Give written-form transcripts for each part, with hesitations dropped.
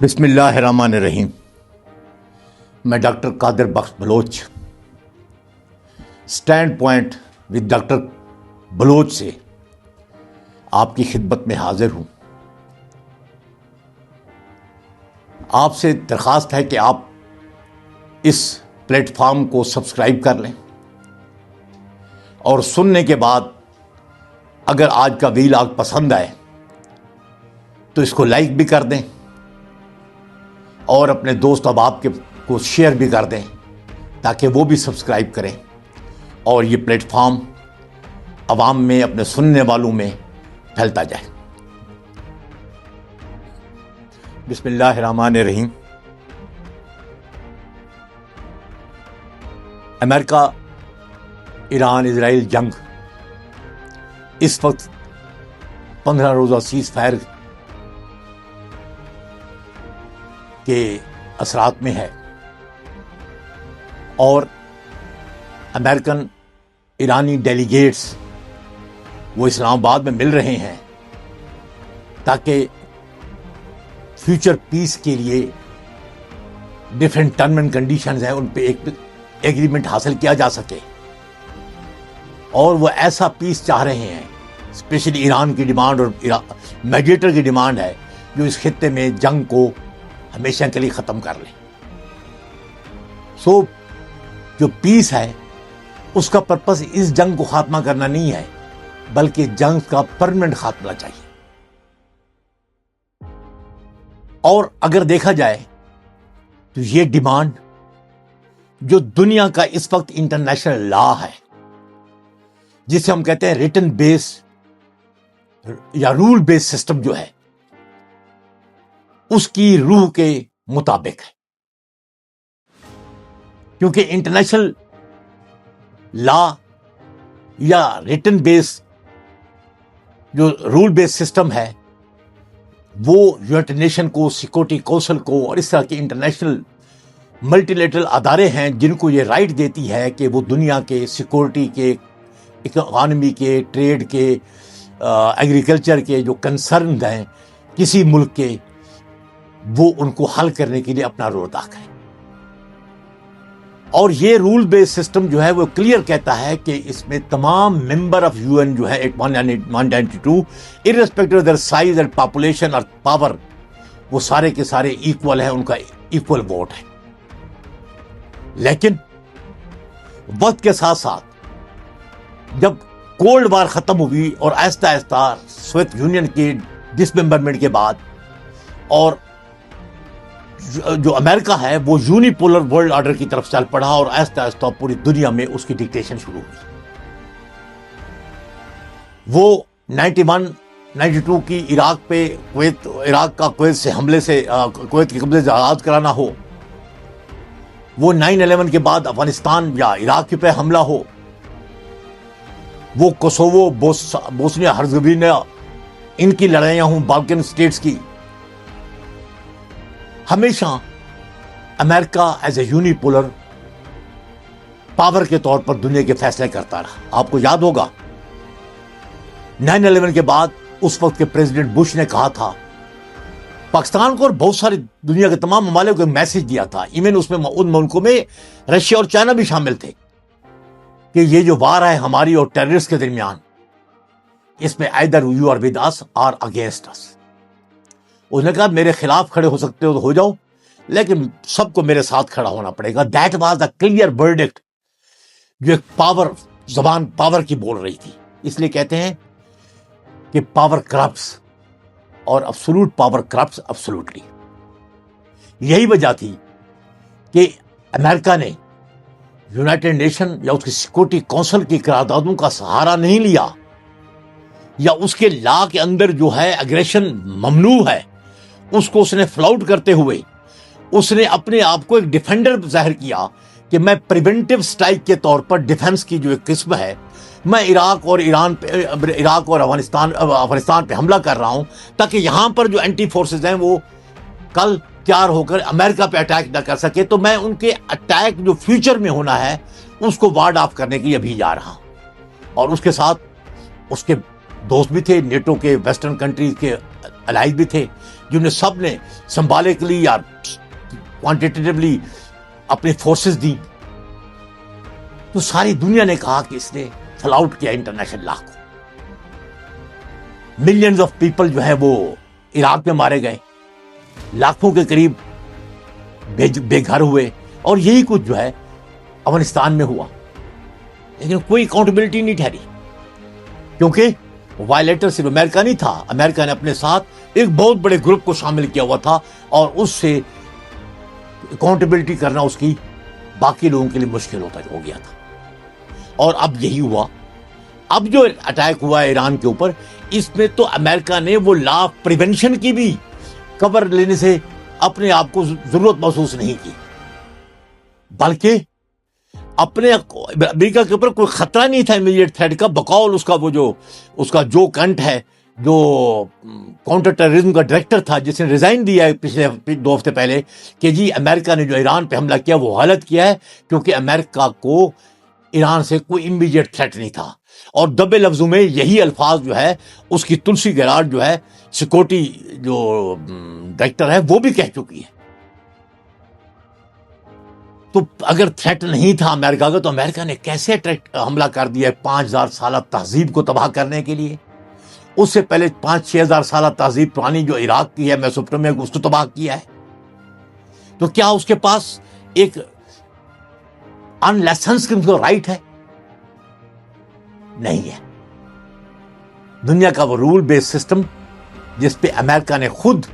بسم اللہ الرحمن الرحیم۔ میں doctor Qadir Bakhsh Baloch standpoint with doctor Baloch سے آپ کی خدمت میں حاضر ہوں۔ آپ سے درخواست ہے کہ آپ اس پلیٹ فارم کو سبسکرائب کر لیں اور سننے کے بعد اگر آج کا ویلاگ پسند آئے تو اس کو لائک بھی کر دیں اور اپنے دوست احباب کو شیئر بھی کر دیں تاکہ وہ بھی سبسکرائب کریں اور یہ پلیٹ فارم عوام میں اپنے سننے والوں میں پھیلتا جائے۔ بسم اللہ الرحمن الرحیم۔ امریکہ ایران اسرائیل جنگ اس وقت 15 روزہ سیز فائر کے اثرات میں ہے اور امریکن ایرانی ڈیلیگیٹس وہ اسلام آباد میں مل رہے ہیں تاکہ فیوچر پیس کے لیے ڈفرینٹ ٹرم اینڈ کنڈیشنز ہیں ان پہ ایک ایگریمنٹ حاصل کیا جا سکے، اور وہ ایسا پیس چاہ رہے ہیں۔ اسپیشلی ایران کی ڈیمانڈ اور میڈیٹر کی ڈیمانڈ ہے جو اس خطے میں جنگ کو ہمیشہ کے لیے ختم کر لیں۔ جو پیس ہے اس کا پرپس اس جنگ کو خاتمہ کرنا نہیں ہے بلکہ جنگ کا پرمننٹ خاتمہ چاہیے۔ اور اگر دیکھا جائے تو یہ ڈیمانڈ جو دنیا کا اس وقت انٹرنیشنل لا ہے جسے ہم کہتے ہیں ریٹن بیس یا رول بیس سسٹم جو ہے اس کی روح کے مطابق ہے، کیونکہ انٹرنیشنل لا یا ریٹن بیس جو رول بیس سسٹم ہے وہ یونائٹڈ نیشن کو، سیکورٹی کونسل کو اور اس طرح کے انٹرنیشنل ملٹی لیٹرل ادارے ہیں جن کو یہ رائٹ دیتی ہے کہ وہ دنیا کے سیکورٹی کے، اکانومی کے، ٹریڈ کے، ایگریکلچر کے جو کنسرن ہیں کسی ملک کے، وہ ان کو حل کرنے کے لیے اپنا رول ادا کریں۔ اور یہ رول بیس سسٹم جو ہے وہ کلیئر کہتا ہے کہ اس میں تمام ممبر آف یو این جو ہے 192 irrespective of their size and population اور پاور، وہ سارے کے سارے ایکول ہیں، ان کا ایکول ووٹ ہے۔ لیکن وقت کے ساتھ ساتھ جب کولڈ وار ختم ہوئی اور آہستہ آہستہ سوویت یونین کی ڈسممبرمنٹ کے بعد اور جو امریکہ ہے وہ یونیپولر ورلڈ آرڈر کی طرف چل پڑا اور آہستہ آہستہ پوری دنیا میں اس کی ڈکٹیشن شروع ہوئی۔ وہ 92 کی عراق کا کویت سے حملے سے، کویت کے قبضے سے آزاد کرانا ہو، وہ 9/11 کے بعد افغانستان یا عراق پہ حملہ ہو، وہ کوسوو، بوسنیا ہرزگوینیا ان کی لڑائیاں ہوں، بالکن سٹیٹس کی، ہمیشہ امریکہ ایز اے یونیپولر پاور کے طور پر دنیا کے فیصلے کرتا رہا۔ آپ کو یاد ہوگا 9/11 کے بعد اس وقت کے پریزیڈنٹ بش نے کہا تھا پاکستان کو اور بہت سارے دنیا کے تمام ممالک کو ایک میسج دیا تھا، ایون اس میں ان ملکوں میں رشیا اور چائنا بھی شامل تھے، کہ یہ جو وار ہے ہماری اور ٹیررسٹ کے درمیان، اس میں either you are with us or against us۔ اس نے کہا میرے خلاف کھڑے ہو سکتے ہو تو ہو جاؤ لیکن سب کو میرے ساتھ کھڑا ہونا پڑے گا۔ That was a clear verdict جو ایک زبان پاور کی بول رہی تھی۔ اس لیے کہتے ہیں کہ پاور کرپٹس اور ابسولوٹ پاور کرپٹس ابسولوٹلی۔ یہی وجہ تھی کہ امریکہ نے یونائٹڈ نیشن یا اس کی سیکورٹی کونسل کی قراردادوں کا سہارا نہیں لیا، یا اس کے لا کے اندر جو ہے اگریشن ممنوع ہے اس کو اس نے فلاؤٹ کرتے ہوئے اس نے اپنے آپ کو ایک ڈیفینڈر ظاہر کیا کہ میں پریونٹیو سٹرائک کے طور پر ڈیفنس کی جو ایک قسم ہے، میں عراق اور افغانستان پہ حملہ کر رہا ہوں تاکہ یہاں پر جو اینٹی فورسز ہیں وہ کل تیار ہو کر امریکہ پہ اٹیک نہ کر سکے، تو میں ان کے اٹیک جو فیوچر میں ہونا ہے اس کو وارڈ آف کرنے کے لیے ابھی جا رہا ہوں۔ اور اس کے ساتھ اس کے دوست بھی تھے نیٹو کے، ویسٹرن کنٹریز کے allies بھی تھے جنہیں سب نے سمبولکلی یا کوانٹیٹیولی اپنے فورسز دی. تو ساری دنیا نے کہا کہ اس نے فل آؤٹ کیا انٹرنیشنل لا کو. ملینز آف پیپل جو ہے وہ عراق میں مارے گئے, لاکھوں کے قریب بے گھر ہوئے, اور یہی کچھ جو ہے افغانستان میں ہوا. لیکن کوئی اکاؤنٹیبلٹی نہیں ٹھہری, کیونکہ وائلیٹر صرف امریکہ نہیں تھا, امریکہ نے اپنے ساتھ ایک بہت بڑے گروپ کو شامل کیا ہوا تھا, اور اس سے اکاؤنٹیبلٹی کرنا اس کی باقی لوگوں کے لیے مشکل ہو گیا تھا. اور اب یہی ہوا. اب جو اٹیک ہوا ہے ایران کے اوپر, اس میں تو امریکہ نے وہ لا آف پریونشن کی بھی کور لینے سے اپنے آپ کو ضرورت محسوس نہیں کی, بلکہ اپنے امریکہ کے اوپر کوئی خطرہ نہیں تھا امیڈیٹ تھریٹ کا, بقول اس کا جو کنٹ ہے, جو کاؤنٹر ٹیررزم کا ڈائریکٹر تھا, جس نے ریزائن دیا ہے پچھلے 2 ہفتے پہلے, کہ جی امریکہ نے جو ایران پہ حملہ کیا وہ غلط کیا ہے, کیونکہ امریکہ کو ایران سے کوئی امیڈیٹ تھریٹ نہیں تھا. اور دبے لفظوں میں یہی الفاظ جو ہے اس کی تلسی گیراٹ جو ہے سیکورٹی جو ڈائریکٹر ہے وہ بھی کہہ چکی ہے. تو اگر تھریٹ نہیں تھا امریکہ کا, تو امریکہ نے کیسے حملہ کر دیا ہے 5000 سالہ تہذیب کو تباہ کرنے کے لیے؟ اس سے پہلے 5-6 ہزار سالہ تہذیب پرانی جو عراق کی ہے, میسوپوٹیمیا کو, اس کو تباہ کیا ہے. تو کیا اس کے پاس ایک ان لائسنس کا رائٹ ہے؟ نہیں ہے. دنیا کا وہ رول بیس سسٹم جس پہ امریکہ نے خود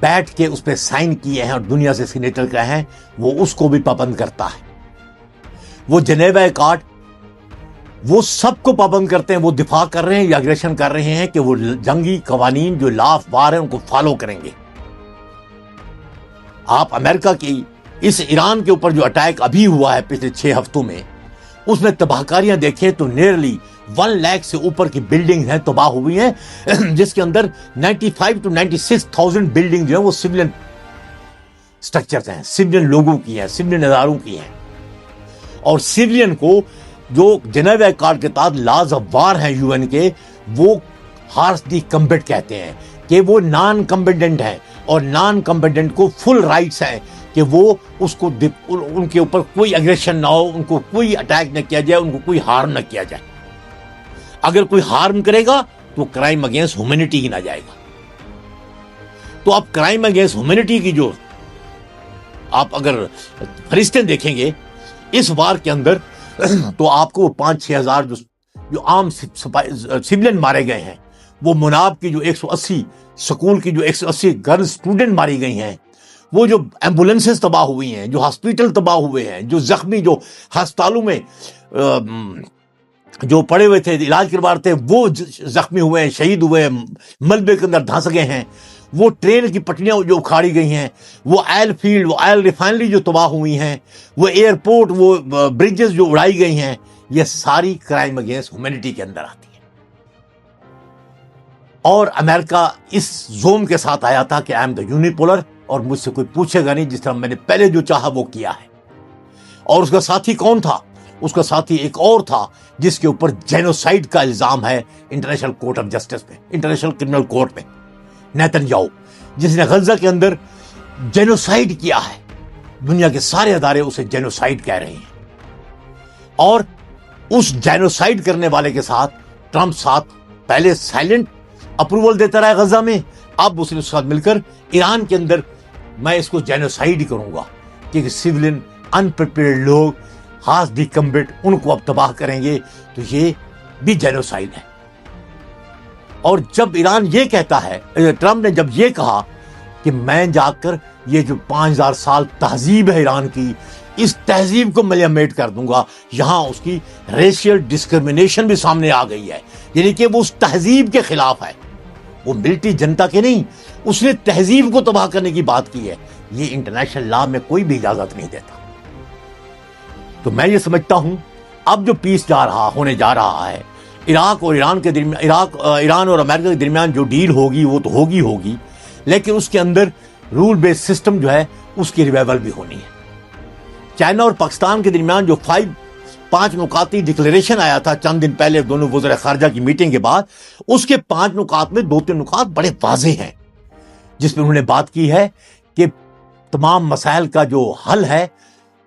بیٹھ کے اس پہ سائن کیے ہیں اور دنیا سے سینیٹر کہے ہیں, وہ اس کو بھی پابند کرتا ہے. وہ جنیوا ایکارڈ وہ سب کو پابند کرتے ہیں. وہ دفاع کر رہے ہیں یا اگریشن کر رہے ہیں کہ وہ جنگی قوانین جو لا آف وار ہیں ان کو فالو کریں گے. آپ امریکہ کی اس ایران کے اوپر جو اٹیک ابھی ہوا ہے پچھلے 6 ہفتوں میں, اس میں تباہ کاریاں دیکھیں تو نیئرلی 1 لاکھ سے اوپر کی بلڈنگ ہیں تباہ ہوئی ہیں, جس کے اندر 95 to 96,000 بلڈنگ جو ہیں وہ سویلین سٹرکچرز ہیں, سویلین لوگوں کی ہیں, سویلین اداروں کی ہیں. اور سویلین کو جو جنیوا ایکارڈ کے تحت لاز آف وار ہیں UN کے, وہ ہارسلی کمبیٹ کہتے ہیں کہ وہ نان کمبیٹنٹ ہیں, اور نان کمبیٹنٹ کو فل رائٹس ہیں کہ وہ اس کو ان کے اوپر کوئی اگریشن نہ ہو, ان کو کوئی اٹیک نہ کیا جائے, ان کو کوئی ہارم نہ کیا جائے. اگر کوئی ہارم کرے گا تو کرائم اگینسٹ ہیومینٹی گنا جائے گا. تو اب کرائم اگینسٹ ہیومینٹی کی جو آپ اگر فہرستیں دیکھیں گے اس وار کے اندر, تو آپ کو 5-6 ہزار جو عام سویلین مارے گئے ہیں, وہ مناب کی جو 180 سکول کی جو 180 گرل اسٹوڈنٹ ماری گئی ہیں, وہ جو ایمبولینسز تباہ ہوئی ہیں, جو ہاسپٹل تباہ ہوئے ہیں, جو زخمی جو ہسپتالوں میں جو پڑے ہوئے تھے علاج کروا رہے تھے وہ زخمی ہوئے ہیں, شہید ہوئے ہیں, ملبے کے اندر دھنس گئے ہیں, وہ ٹرین کی پٹریاں جو اکھاڑی گئی ہیں, وہ آئل فیلڈ, وہ آئل ریفائنری جو تباہ ہوئی ہیں, وہ ایئرپورٹ, وہ برجز جو اڑائی گئی ہیں, یہ ساری کرائم اگینسٹ ہیومینٹی کے اندر آتی ہے. اور امریکہ اس زوم کے ساتھ آیا تھا کہ آئی ایم دا یونیپولر, اور مجھ سے کوئی پوچھے گا نہیں, جس طرح میں نے پہلے جو چاہا وہ کیا ہے. اور اس کا ساتھی کون تھا؟ اس کا ساتھی ایک اور تھا جس کے اوپر جینوسائیڈ کا الزام ہے انٹرنیشنل کورٹ آف جسٹس میں, انٹرنیشنل کرمنل کورٹ میں, نیتن یاہو, جس نے غزہ کے اندر جینوسائیڈ کیا ہے. دنیا کے سارے ادارے اسے جینوسائیڈ کہہ رہے ہیں. اور اس جینوسائیڈ کرنے والے کے ساتھ ٹرمپ ساتھ پہلے سائلنٹ اپروول دیتا رہا غزہ میں, اب اس نے اس کے ساتھ مل کر ایران کے اندر میں اس کو جینوسائیڈ کروں گا, کہ سویلین انپریپیئرڈ لوگ ہاس دی کمبٹ ان کو اب تباہ کریں گے, تو یہ بھی جینوسائیڈ ہے. اور جب ایران یہ کہتا ہے, ٹرمپ نے جب یہ کہا کہ میں جا کر یہ جو 5000 سال تہذیب ہے ایران کی, اس تہذیب کو ملیمیٹ کر دوں گا, یہاں اس کی ریشیل ڈسکرمنیشن بھی سامنے آ گئی ہے, یعنی کہ وہ اس تہذیب کے خلاف ہے, وہ ملٹی جنتا کے نہیں, اس نے تہذیب کو تباہ کرنے کی بات کی ہے. یہ انٹرنیشنل لا میں کوئی بھی اجازت نہیں دیتا. تو میں یہ سمجھتا ہوں اب جو پیس ہونے جا رہا ہے عراق اور ایران کے درمیان, ایران اور امریکہ کے درمیان جو ڈیل ہوگی وہ تو ہوگی, لیکن اس کے اندر رول بیس سسٹم جو ہے اس کی ریوائول بھی ہونی ہے. چائنا اور پاکستان کے درمیان جو 5 نکاتی ڈکلیریشن آیا تھا چند دن پہلے دونوں وزراء خارجہ کی میٹنگ کے بعد. اس کے 5 نکات میں 2-3 نکات بڑے واضح ہیں, جس میں انہوں نے بات کی ہے کہ تمام مسائل کا جو حل ہے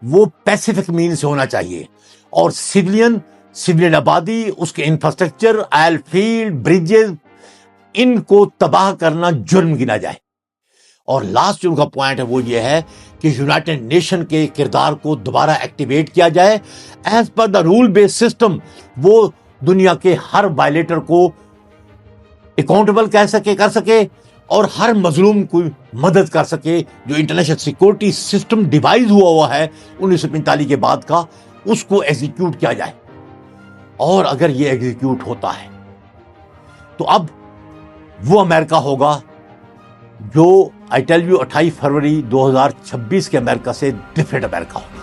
وہ پیسیفک مین سے ہونا چاہیے, اور سیولین آبادی, اس کے انفراسٹرکچر, آئل فیلڈ, بریجز, ان کو تباہ کرنا جرم گنا جائے. اور لاسٹ جو ان کا پوائنٹ ہے وہ یہ ہے کہ یونائٹڈ نیشن کے کردار کو دوبارہ ایکٹیویٹ کیا جائے as per the role base system. وہ دنیا کے ہر وائلیٹر کو اکاؤنٹیبل کر سکے اور ہر مظلوم کو مدد کر سکے. جو انٹرنیشنل سیکورٹی سسٹم ڈیوائز ہوا ہے 1945 کے بعد کا, اس کو ایگزیکیوٹ کیا جائے. اور اگر یہ ایگزیکیوٹ ہوتا ہے تو اب وہ امریکہ ہوگا جو آئی ٹیل یو 28 فروری 2026 کے امریکہ سے ڈفرینٹ امریکہ ہوگا.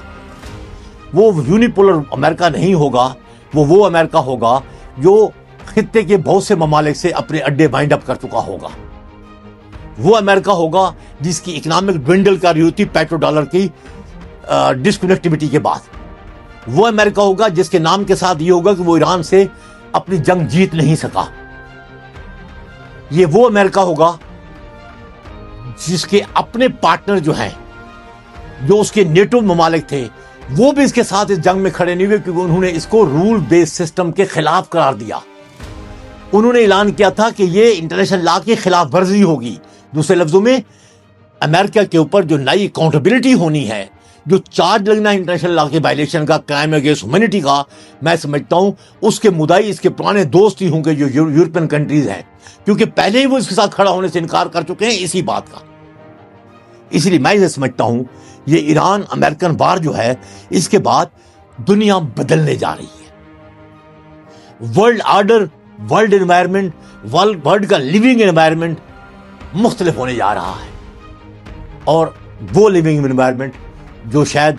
وہ یونیپولر امریکہ نہیں ہوگا, وہ امریکہ ہوگا جو خطے کے بہت سے ممالک سے اپنے اڈے بائنڈ اپ کر چکا ہوگا. وہ امریکہ ہوگا جس کی اکنامک ڈوینڈل کر رہی ہوتی پیٹرو ڈالر کی ڈسکنیکٹیوٹی کے بعد. وہ امریکہ ہوگا جس کے نام کے ساتھ یہ ہوگا کہ وہ ایران سے اپنی جنگ جیت نہیں سکا. یہ وہ امریکہ ہوگا جس کے اپنے پارٹنر جو ہیں, جو اس کے نیٹو ممالک تھے, وہ بھی اس کے ساتھ اس جنگ میں کھڑے نہیں ہوئے, کیونکہ انہوں نے اس کو رول بیس سسٹم کے خلاف قرار دیا. انہوں نے اعلان کیا تھا کہ یہ انٹرنیشنل لا کی خلاف ورزی ہوگی. دوسرے لفظوں میں امریکہ کے اوپر جو نئی اکاؤنٹیبلٹی ہونی ہے, جو چارج لگنا ہے انٹرنیشنل لا کے وائلیشن کا, کرائم اگینسٹ ہیومینٹی کا, میں سمجھتا ہوں اس کے مدعی اس کے پرانے دوست ہی ہوں گے جو یورپین کنٹریز ہیں, کیونکہ پہلے ہی وہ اس کے ساتھ کھڑا ہونے سے انکار کر چکے ہیں اسی بات کا. اس لیے میں یہ سمجھتا ہوں یہ ایران امریکن وار جو ہے اس کے بعد دنیا بدلنے جا رہی ہے. World order, world environment, world کا لیونگ انوائرمنٹ مختلف ہونے جا رہا ہے. اور وہ لیونگ انوائرمنٹ جو شاید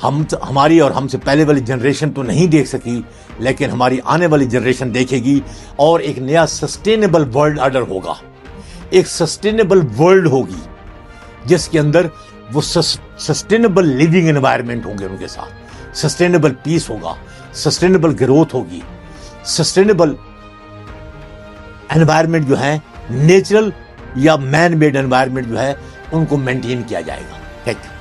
ہماری اور ہم سے پہلے والی جنریشن تو نہیں دیکھ سکی, لیکن ہماری آنے والی جنریشن دیکھے گی. اور ایک نیا سسٹینیبل ورلڈ آرڈر ہوگا, ایک سسٹینیبل ورلڈ ہوگی جس کے اندر وہ سسٹینیبل لیونگ انوائرمنٹ ہوں گے, ان کے ساتھ سسٹینیبل پیس ہوگا, سسٹینیبل گروتھ ہوگی, سسٹینیبل انوائرمنٹ جو ہے نیچرل یا مین میڈ انوائرمنٹ جو ہے ان کو مینٹین کیا جائے گا. Thank you.